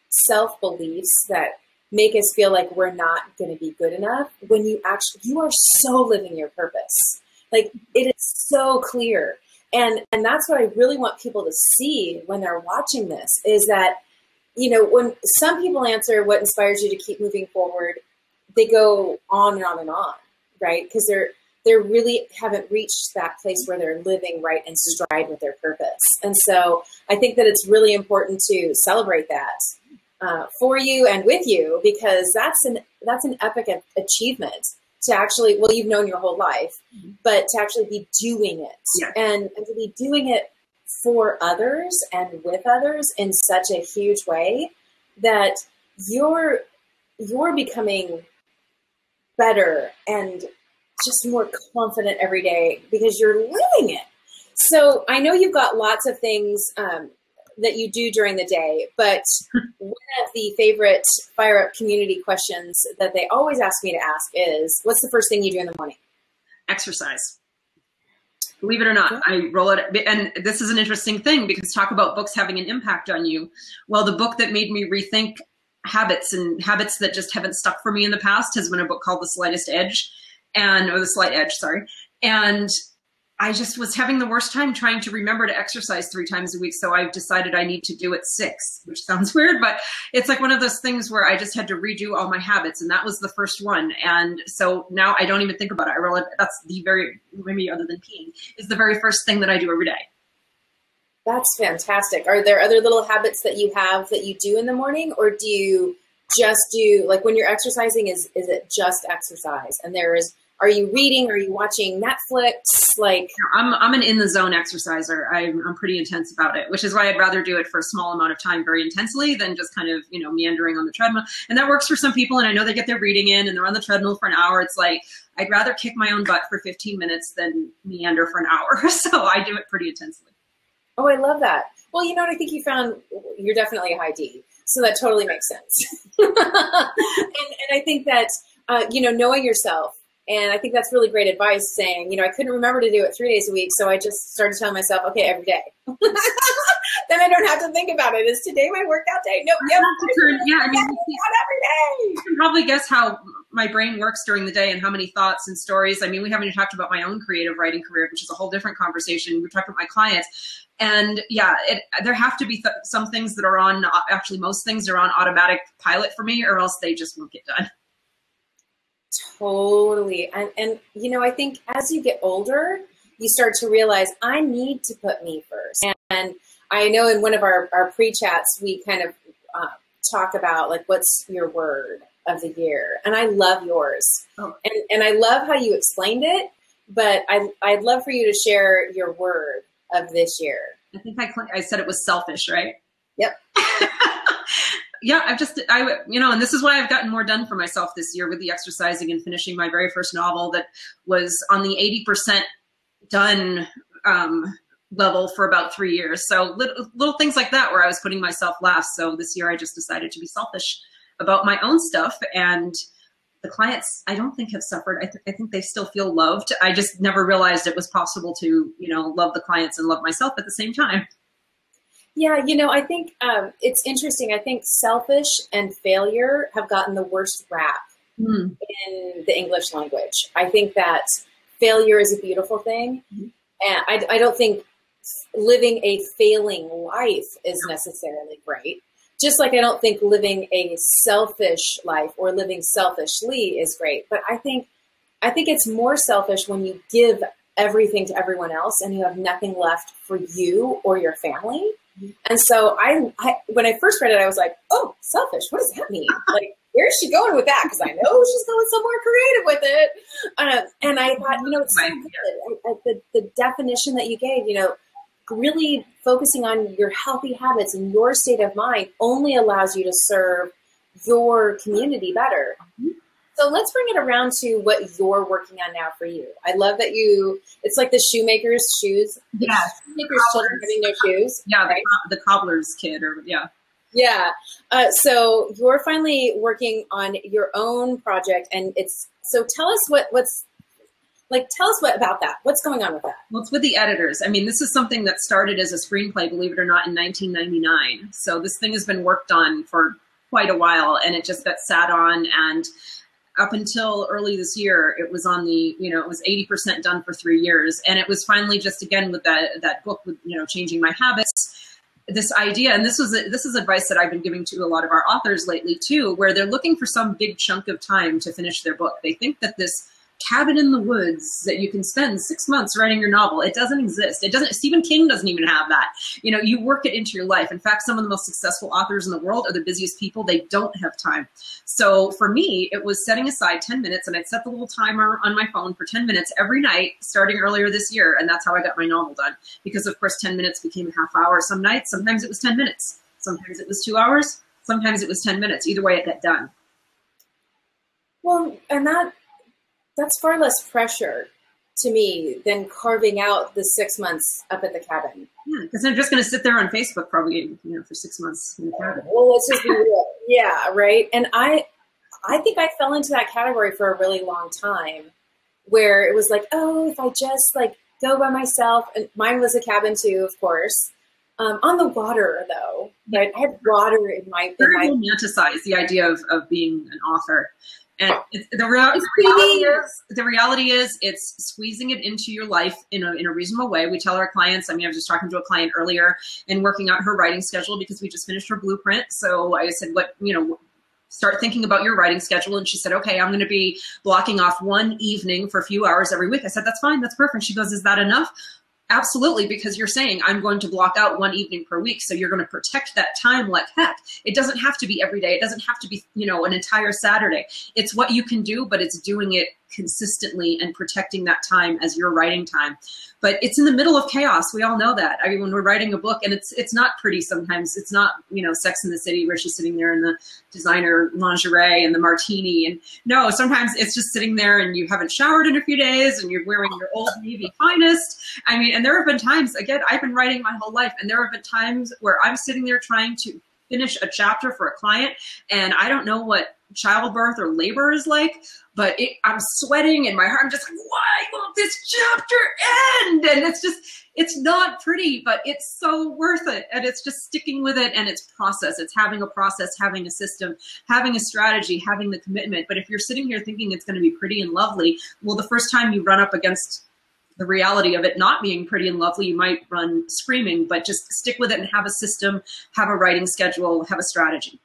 self-beliefs that make us feel like we're not going to be good enough when you are so living your purpose. Like, it is so clear. And that's what I really want people to see when they're watching this is that, when some people answer what inspires you to keep moving forward, they go on and on and on, right? Because they really haven't reached that place where they're living right in stride with their purpose. And so I think that it's really important to celebrate that for you and with you, because that's an epic achievement to actually, well, you've known your whole life, but to actually be doing it.
Yeah.
And to be doing it for others and with others in such a huge way that you're becoming better and just more confident every day because you're living it. So I know you've got lots of things that you do during the day, but one of the favorite Fire Up community questions that they always ask me to ask is, what's the first thing you do in the morning?
Exercise. Believe it or not, I roll it. And this is an interesting thing because talk about books having an impact on you. Well, the book that made me rethink habits that just haven't stuck for me in the past has been a book called The Slight Edge. And I just was having the worst time trying to remember to exercise 3 times a week. So I've decided I need to do it 6, which sounds weird, but it's like one of those things where I just had to redo all my habits. And that was the first one. And so now I don't even think about it. I realize that's maybe other than peeing, is the very first thing that I do every day.
That's fantastic. Are there other little habits that you have that you do in the morning, or do you just do, like when you're exercising, is it just exercise? And are you reading? Are you watching Netflix? Like,
I'm an in the zone exerciser. I'm pretty intense about it, which is why I'd rather do it for a small amount of time very intensely than just kind of, meandering on the treadmill. And that works for some people. And I know they get their reading in and they're on the treadmill for an hour. It's like, I'd rather kick my own butt for 15 minutes than meander for an hour. So I do it pretty intensely.
Oh, I love that. Well, I think you found you're definitely a high D. So that totally makes sense. and I think that, knowing yourself, and I think that's really great advice saying, I couldn't remember to do it 3 days a week. So I just started telling myself, okay, every day. Then I don't have to think about it. Is today my workout day? No, yep.
Not every
day.
You can probably guess how my brain works during the day and how many thoughts and stories. I mean, we haven't even talked about my own creative writing career, which is a whole different conversation. We talked about my clients. And yeah, there have to be some things that are on, actually most things are on automatic pilot for me, or else they just won't get done.
Totally. And I think as you get older, you start to realize I need to put me first. And I know in one of our pre-chats, we kind of talk about like, what's your word of the year? And I love yours. Oh. And I love how you explained it, but I'd love for you to share your word of this year.
I think I said it was selfish, right?
Yep.
Yeah, and this is why I've gotten more done for myself this year with the exercising and finishing my very first novel that was on the 80% done level for about 3 years. So little things like that where I was putting myself last. So this year I just decided to be selfish about my own stuff, and the clients, I don't think have suffered. I think they still feel loved. I just never realized it was possible to, love the clients and love myself at the same time.
Yeah, I think it's interesting. I think selfish and failure have gotten the worst rap in the English language. I think that failure is a beautiful thing. Mm-hmm. And I don't think living a failing life is necessarily great. Just like I don't think living a selfish life or living selfishly is great. But I think it's more selfish when you give everything to everyone else and you have nothing left for you or your family. And so I when I first read it, I was like, oh, selfish. What does that mean? Like, where's she going with that? Because I know she's going somewhere creative with it. And I thought, it's so good. The definition that you gave, really focusing on your healthy habits and your state of mind only allows you to serve your community better. So let's bring it around to what you're working on now for you. I love that it's like the shoemaker's shoes.
Yeah.
Shoemaker's children getting their shoes.
Yeah,
right?
the cobbler's kid, or yeah.
Yeah. So you're finally working on your own project, and so tell us tell us what about that. What's going on with that?
Well, it's with the editors. I mean, this is something that started as a screenplay, believe it or not, in 1999. So this thing has been worked on for quite a while, and it just got sat on, and up until early this year, it was on the, it was 80% done for 3 years. And it was finally just, again, with that book, with, Changing My Habits, this idea, and this is advice that I've been giving to a lot of our authors lately too, where they're looking for some big chunk of time to finish their book. They think that this cabin in the woods that you can spend 6 months writing your novel, it doesn't exist. It doesn't. Stephen King doesn't even have that. You work it into your life. In fact, some of the most successful authors in the world are the busiest people. They don't have time. So for me, it was setting aside 10 minutes, and I'd set the little timer on my phone for 10 minutes every night, starting earlier this year. And that's how I got my novel done. Because of course, 10 minutes became a half hour some nights. Sometimes it was 10 minutes. Sometimes it was 2 hours. Sometimes it was 10 minutes. Either way, it got done.
Well, and that's far less pressure to me than carving out the 6 months up at the cabin.
Yeah, because I'm just going to sit there on Facebook probably, for 6 months in the cabin.
Well, let's just be real. Yeah, right. And I think I fell into that category for a really long time, where it was like, oh, if I just go by myself, and mine was a cabin too, of course. On the water, though, right? I had water in my.
Very romanticize the idea of being an author. And the reality is it's squeezing it into your life in a reasonable way. We tell our clients, I was just talking to a client earlier and working out her writing schedule because we just finished her blueprint. So I said, start thinking about your writing schedule. And she said, okay, I'm going to be blocking off one evening for a few hours every week. I said, that's fine. That's perfect. She goes, is that enough? Absolutely, because you're saying I'm going to block out one evening per week, so you're going to protect that time like heck. It doesn't have to be every day. It doesn't have to be, an entire Saturday. It's what you can do, but it's doing it consistently and protecting that time as your writing time. But it's in the middle of chaos. We all know that. When we're writing a book, and it's not pretty sometimes. It's not, Sex in the City where she's sitting there in the designer lingerie and the martini. And no, sometimes it's just sitting there and you haven't showered in a few days and you're wearing your Old Navy finest. And there have been times, again, I've been writing my whole life, and there have been times where I'm sitting there trying to finish a chapter for a client, and I don't know what childbirth or labor is like, but I'm sweating in my heart. I'm just like, why won't this chapter end? And it's not pretty, but it's so worth it. And it's just sticking with it, and it's process. It's having a process, having a system, having a strategy, having the commitment. But if you're sitting here thinking it's going to be pretty and lovely, well, the first time you run up against the reality of it not being pretty and lovely, you might run screaming, but just stick with it and have a system, have a writing schedule, have a strategy.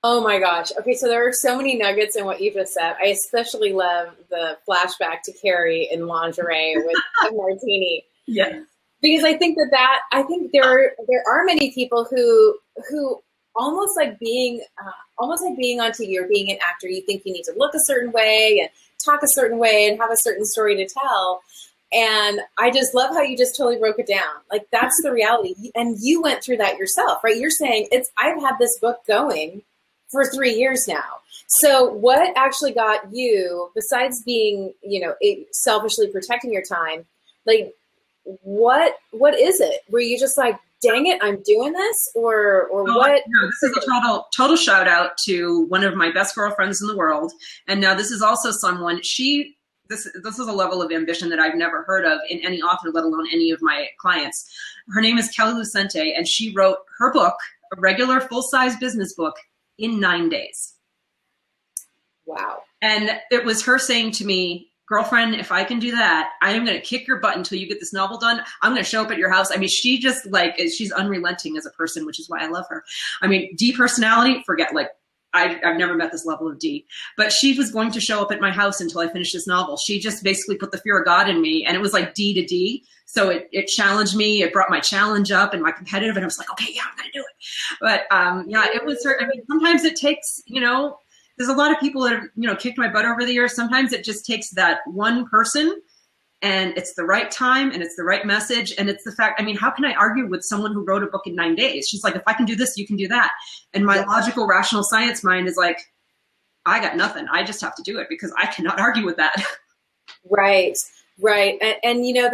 Oh my gosh. Okay, so there are so many nuggets in what you just said. I especially love the flashback to Carrie in lingerie with a martini.
Yeah.
Because I think I think there are many people who almost like being on TV or being an actor, you think you need to look a certain way and talk a certain way and have a certain story to tell. And I just love how you just totally broke it down. Like, that's the reality. And you went through that yourself, right? You're saying I've had this book going for 3 years now. So what actually got you, besides being, selfishly protecting your time, like what is it? Were you just like, dang it, I'm doing this, or what?
No, this is a total shout out to one of my best girlfriends in the world. And now this is also someone, this is a level of ambition that I've never heard of in any author, let alone any of my clients. Her name is Kelly Lucente, and she wrote her book, a regular full-size business book, in 9 days.
Wow. And
it was her saying to me, girlfriend, if I can do that, I am going to kick your butt until you get this novel done. I'm going to show up at your house. She just she's unrelenting as a person, which is why I love her. D personality, forget, I've never met this level of D, but she was going to show up at my house until I finished this novel. She just basically put the fear of God in me, and it was like D to D. So it challenged me. It brought my challenge up and my competitive, and I was like, okay, yeah, I'm going to do it. But it was her. Sometimes it takes, there's a lot of people that have, kicked my butt over the years. Sometimes it just takes that one person, and it's the right time, and it's the right message, and it's the fact, how can I argue with someone who wrote a book in 9 days? She's like, if I can do this, you can do that. And my logical, rational science mind is like, I got nothing. I just have to do it because I cannot argue with that.
Right, right. And you know,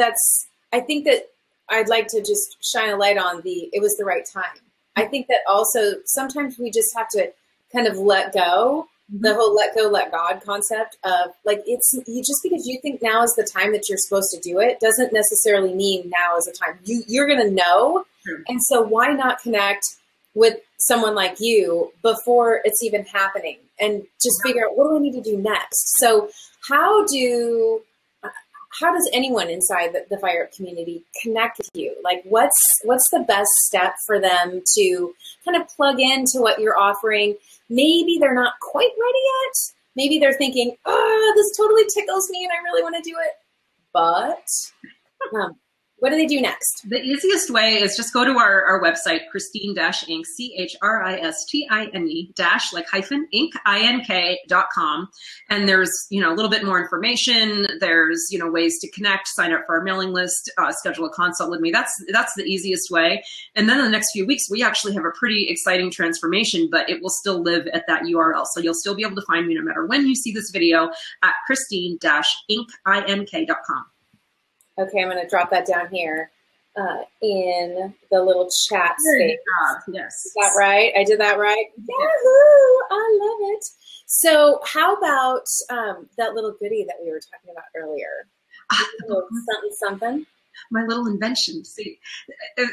I think that I'd like to just shine a light on it was the right time. I think that also sometimes we just have to kind of let go, the whole let go, let God concept of like, just because you think now is the time that you're supposed to do it doesn't necessarily mean now is the time. You're going to know.
Sure. And
so why not connect with someone like you before it's even happening and just figure out what do I need to do next? So how does anyone inside the Fire Up community connect with you? Like what's the best step for them to kind of plug into what you're offering? Maybe they're not quite ready yet. Maybe they're thinking, this totally tickles me and I really want to do it. But what do they do next?
The easiest way is just go to our website, Christine-Inc, CHRISTINE dash like hyphen Inc, INK.com. And there's, a little bit more information. There's, ways to connect, sign up for our mailing list, schedule a consult with me. That's the easiest way. And then in the next few weeks, we actually have a pretty exciting transformation, but it will still live at that URL. So you'll still be able to find me no matter when you see this video at Christine-Inc.com.
Okay, I'm going to drop that down here in the little chat space.
Yes.
Is that right? I did that right? Yahoo! I love it. So how about that little goodie that we were talking about earlier? Something.
My little invention. See,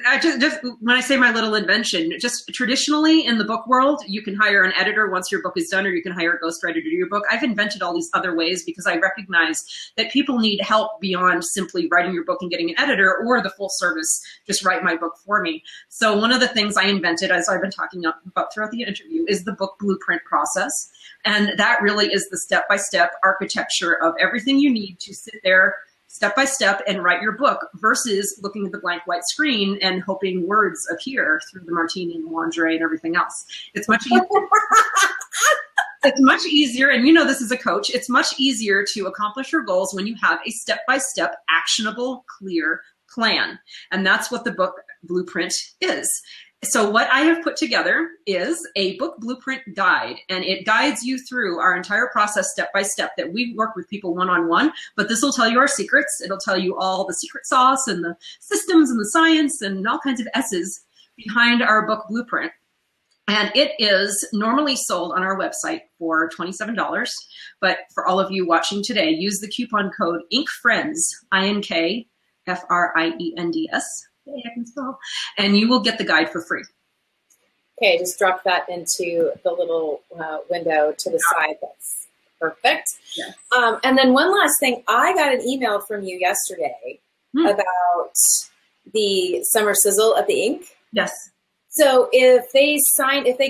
I just when I say my little invention, just traditionally in the book world, you can hire an editor once your book is done, or you can hire a ghostwriter to do your book. I've invented all these other ways because I recognize that people need help beyond simply writing your book and getting an editor or the full service, just write my book for me. So one of the things I invented, as I've been talking about throughout the interview, is the book blueprint process. And that really is the step-by-step architecture of everything you need to sit there step by step and write your book versus looking at the blank white screen and hoping words appear through the martini and the lingerie and everything else. It's much easier. It's much easier, and this as a coach, it's much easier to accomplish your goals when you have a step-by-step, actionable, clear plan. And that's what the book blueprint is. So what I have put together is a book blueprint guide, and it guides you through our entire process step by step that we work with people one-on-one, but this will tell you our secrets. It'll tell you all the secret sauce and the systems and the science and all kinds of S's behind our book blueprint. And it is normally sold on our website for $27, but for all of you watching today, use the coupon code INKFRIENDS, INKFRIENDS. I can spell, and you will get the guide for free.
Okay, just drop that into the little window to the side. That's perfect.
Yes.
And then one last thing, I got an email from you yesterday about the summer sizzle at the Ink.
Yes.
So if they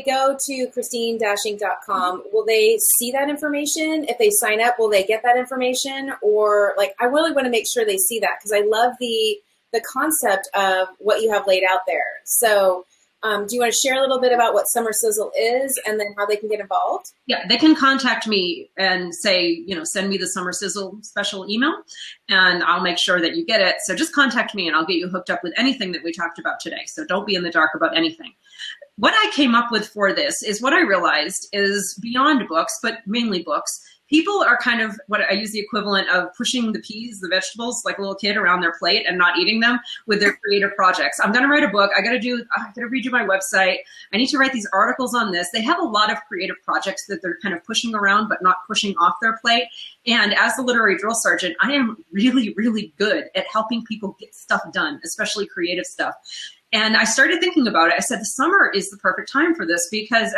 go to Christine-Inc.com, will they see that information? If they sign up, will they get that information? Or I really want to make sure they see that because I love the concept of what you have laid out there. So do you want to share a little bit about what Summer Sizzle is and then how they can get involved?
Yeah, they can contact me and say, send me the Summer Sizzle special email and I'll make sure that you get it. So just contact me and I'll get you hooked up with anything that we talked about today. So don't be in the dark about anything. What I came up with for this is what I realized is beyond books, but mainly books. People are kind of what I use the equivalent of pushing the peas, the vegetables, like a little kid around their plate and not eating them with their creative projects. I'm going to write a book. I got to redo my website. I need to write these articles on this. They have a lot of creative projects that they're kind of pushing around, but not pushing off their plate. And as the literary drill sergeant, I am really, really good at helping people get stuff done, especially creative stuff. And I started thinking about it. I said, the summer is the perfect time for this because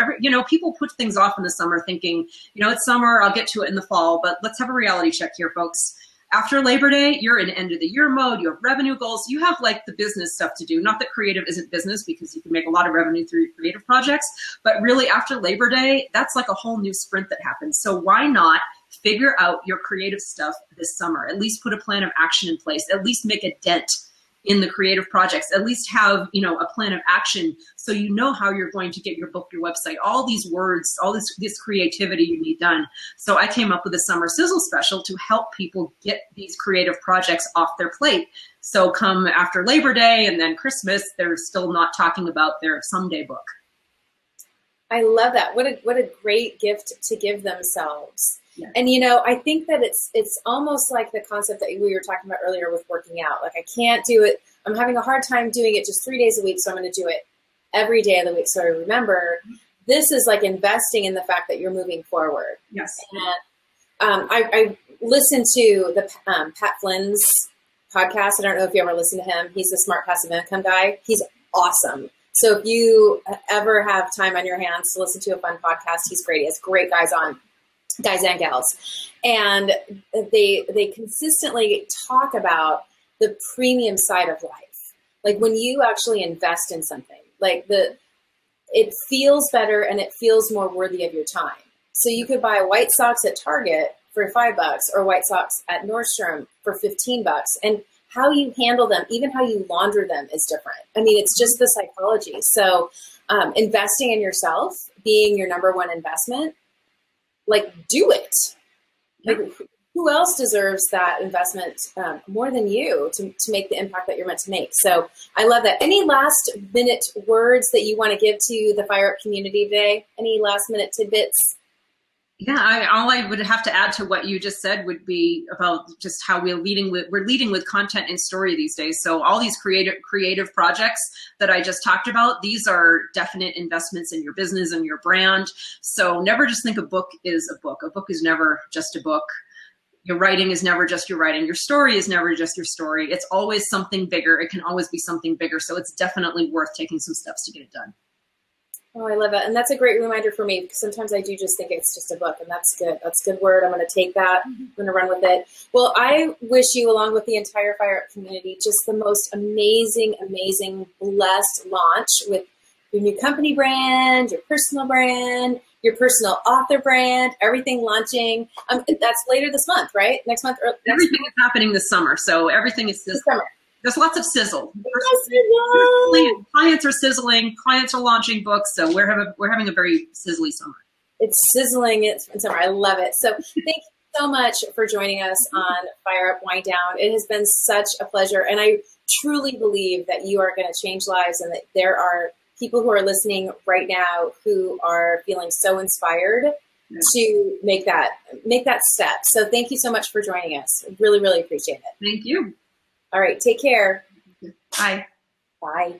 people put things off in the summer thinking, it's summer, I'll get to it in the fall, but let's have a reality check here, folks. After Labor Day, you're in end of the year mode, you have revenue goals, you have the business stuff to do. Not that creative isn't business because you can make a lot of revenue through your creative projects, but really after Labor Day, that's like a whole new sprint that happens. So why not figure out your creative stuff this summer? At least put a plan of action in place, at least make a dent in the creative projects, at least have, a plan of action so you know how you're going to get your book, your website, all these words, all this creativity you need done. So I came up with a Summer Sizzle special to help people get these creative projects off their plate. So come after Labor Day and then Christmas, they're still not talking about their someday book.
I love that. What a great gift to give themselves.
Yeah.
And, I think that it's almost like the concept that we were talking about earlier with working out. Like, I can't do it. I'm having a hard time doing it just 3 days a week. So I'm going to do it every day of the week. So I remember this is like investing in the fact that you're moving forward.
Yes.
And I listened to the Pat Flynn's podcast. I don't know if you ever listen to him. He's the Smart Passive Income guy. He's awesome. So if you ever have time on your hands to listen to a fun podcast, he's great. He has great guys on, guys and gals. And they consistently talk about the premium side of life. Like when you actually invest in something, like it feels better and it feels more worthy of your time. So you could buy white socks at Target for $5 or white socks at Nordstrom for $15. And how you handle them, even how you launder them is different. I mean, it's just the psychology. So investing in yourself, being your number one investment, like do it. Like, who else deserves that investment more than you to make the impact that you're meant to make? So I love that. Any last minute words that you want to give to the Fire Up community today? Any last minute tidbits?
Yeah, all I would have to add to what you just said would be about just how we're leading with content and story these days. So all these creative projects that I just talked about, these are definite investments in your business and your brand. So never just think a book is a book. A book is never just a book. Your writing is never just your writing. Your story is never just your story. It's always something bigger. It can always be something bigger. So it's definitely worth taking some steps to get it done.
Oh, I love it. And that's a great reminder for me because sometimes I do just think it's just a book, and that's good. That's a good word. I'm going to take that. I'm going to run with it. Well, I wish you, along with the entire Fire Up community, just the most amazing, amazing, blessed launch with your new company brand, your personal brand, your personal author brand, everything launching. That's later this month, right? Next month?
Everything is happening this summer. So everything is this summer. There's lots of sizzle. Clients are sizzling. Clients are launching books. So we're having a very sizzly summer.
It's sizzling. It's summer. I love it. So thank you so much for joining us on Fire Up, Wind Down. It has been such a pleasure. And I truly believe that you are going to change lives and that there are people who are listening right now who are feeling so inspired to make that step. So thank you so much for joining us. Really, really appreciate it.
Thank you.
All right. Take care.
Bye.
Bye.